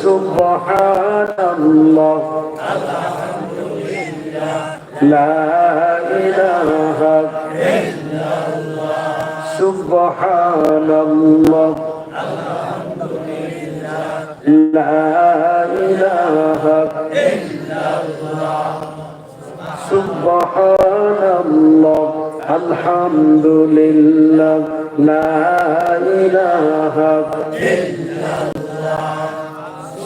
সুবহানাল্লাহ লা ইলাহা ইল্লাল্লাহ সুবহানাল্লাহ লা ইলাহা ইল্লাল্লাহ সুবহানাল্লাহ আলহামদুলিল্লাহ লা ইলাহা ইল্লাল্লাহ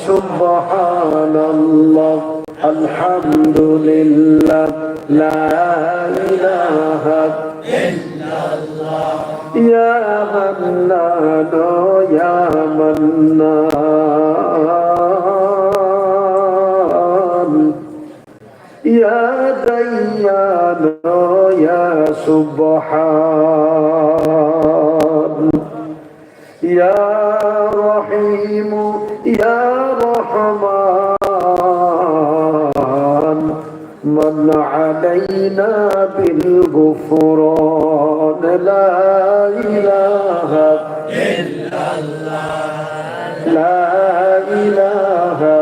সুবহানাল্লাহ আলহামদুলিল্লাহ লা ইলাহা ইল্লাল্লাহ ইয়া মান্নান ইয়া মান্নান ইয়া দাইয়ান ইয়া সুবহান ইয়া রহিম ইয়া রহমান মান আলাইনা বিল গুফরান লা ইলাহা ইল্লাল্লাহ লা ইলাহা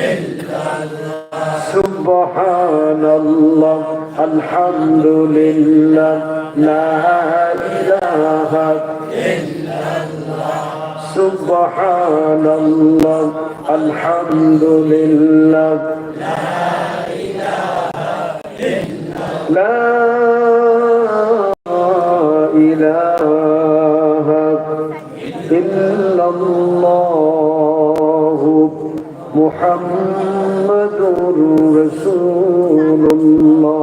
ইল্লাল্লাহ সুবহানাল্লাহ আলহামদুলিল্লাহ লা ইলাহা ইল্লাল্লাহ সুবহানাল্লাহ আলহামদুলিল্লাহ লা ইলাহা ইল্লাল্লাহ মুহাম্মাদুর রাসূলুল্লাহ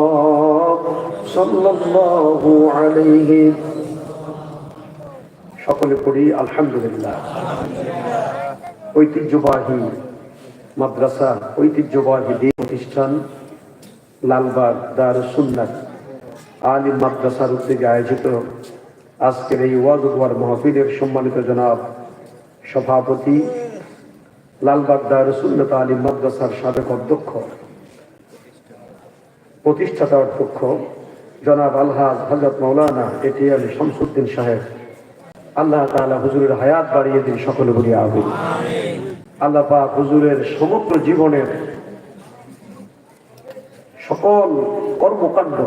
সাল্লাল্লাহু আলাইহি। সকলে পড়ি আলহামদুলিল্লাহ। ঐতিহ্যবাহী মাদ্রাসা, ঐতিহ্যবাহী দ্বীন প্রতিষ্ঠান লালবাগ দারুস সুন্নাত আলিম মাদ্রাসার উদ্যোগে আয়োজিত আজকের এই ওয়াজ ওয়ার মাহফিলের সম্মানিত জনাব সভাপতি, লালবাগ দারুস সুন্নাত আলিম মাদ্রাসার সাবেক অধ্যক্ষ, প্রতিষ্ঠাতা অধ্যক্ষ জনাব আলহাজ হযরত মাওলানা এটিএম শামসুদ্দিন সাহেব, আল্লাহ তাআলা হুজুরের হায়াত বাড়িয়ে দিন। সকলে বলি আমিন। আল্লাহ পাক হুজুরের সমগ্র জীবনের সকল কর্মকাণ্ড,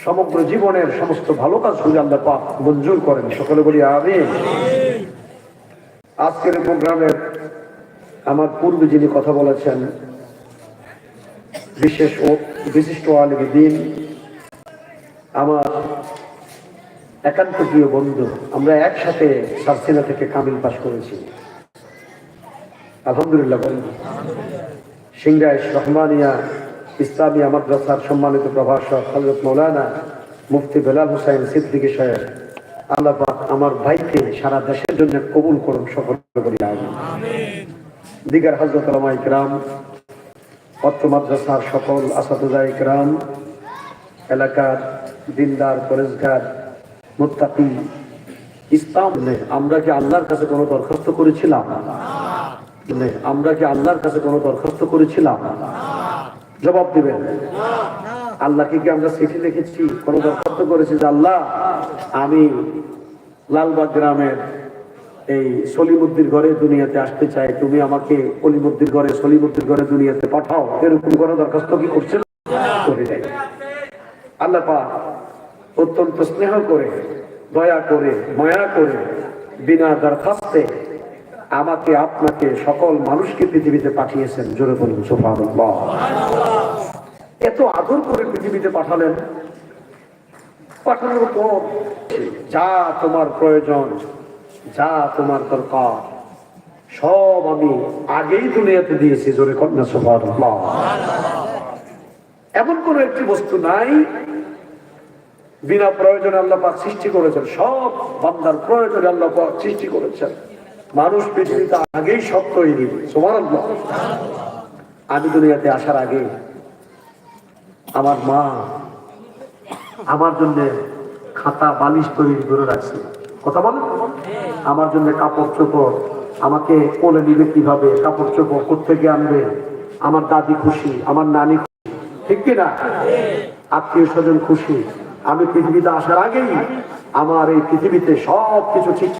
সমগ্র জীবনের সমস্ত ভালো কাজ হুজুর আল্লাহ পাক মঞ্জুর করেন। সকলে বলি আমিন। আজকের প্রোগ্রামের আমার পূর্বে যিনি কথা বলেছেন বিশিষ্ট আলিম দ্বীন, আমার একান্ত প্রিয় বন্ধু, আমরা একসাথে সারসিনা থেকে কামিল পাশ করেছি আলহামদুলিল্লাহ। বন্ধু সিংড়াইশ রহমানিয়া ইসলামিয়া মাদ্রাসার সম্মানিত প্রভাষক হযরত মাওলানা মুফতি বেলাল হোসেন সিদ্দিকী সাহেব, আল্লাহ পাক আমার ভাইকে সারা দেশের জন্য কবুল করুন। সকলে বলি আমিন। দিগার হযরত উলামায়ে কিরাম, অত্র মাদ্রাসার সকল আসাতিজায়ে কিরাম, এলাকার দিনদার পরেজগার মুত্তাকি ইসলাম, আমরা কি আল্লাহর কাছে কোনো দরখাস্ত করেছিলাম? আমরা কি আল্লাহর কাছে কোনো দরখাস্ত করেছিলাম? জবাব দিবেন। আল্লাহকে কি আমরা চিঠি লিখেছি, কোনো দরখাস্ত করেছি যে আল্লাহ আমি লালবাগ গ্রামের এই সলিমুদ্দির ঘরে দুনিয়াতে আসতে চাই, তুমি আমাকে অলিমুদ্দির ঘরে সলিমুদ্দির ঘরে দুনিয়াতে পাঠাও, এরকম কোনো দরখাস্ত কি করছিল? করে দেয়। আল্লাহ পাক অত্যন্ত স্নেহ করে, দয়া করে, মায়া করে, বিনা দরখাস্তে আমাকে আপনাকে সকল মানুষকে পৃথিবীতে পাঠিয়েছেন। জোরে বলুন সুবহানাল্লাহ। এত আদর করে পৃথিবীতে পাঠালেন, পাঠানোর পর যা তোমার প্রয়োজন, যা তোমার দরকার সব আমি আগেই দুনিয়াতে দিয়েছি। জোরে কন্যা সুবহানাল্লাহ। এমন কোন একটি বস্তু নাই বিনা প্রয়োজনে আল্লাহ পাক সৃষ্টি করেছেন। সব বান্দার প্রয়োজনে আল্লাহ পাক সৃষ্টি করেছেন। মানুষ পৃথিবীতে আগেই সব তৈরি। সুবহানাল্লাহ। আমি দুনিয়াতে আসার আগে আমার মা আমার জন্য খাতা বালিশ তৈরি করে রাখছে। কথা বলেন। আমার জন্য কাপড় চোপড়, আমাকে কোলে নিবে কিভাবে, কাপড় চোপড় কোত্থেকে আনবে, আমার দাদি খুশি, আমার নানি খুশি, ঠিক কিনা? আত্মীয় স্বজন খুশি। আমি পৃথিবীতে আসার আগেই আমার এই পৃথিবীতে সব কিছু ঠিক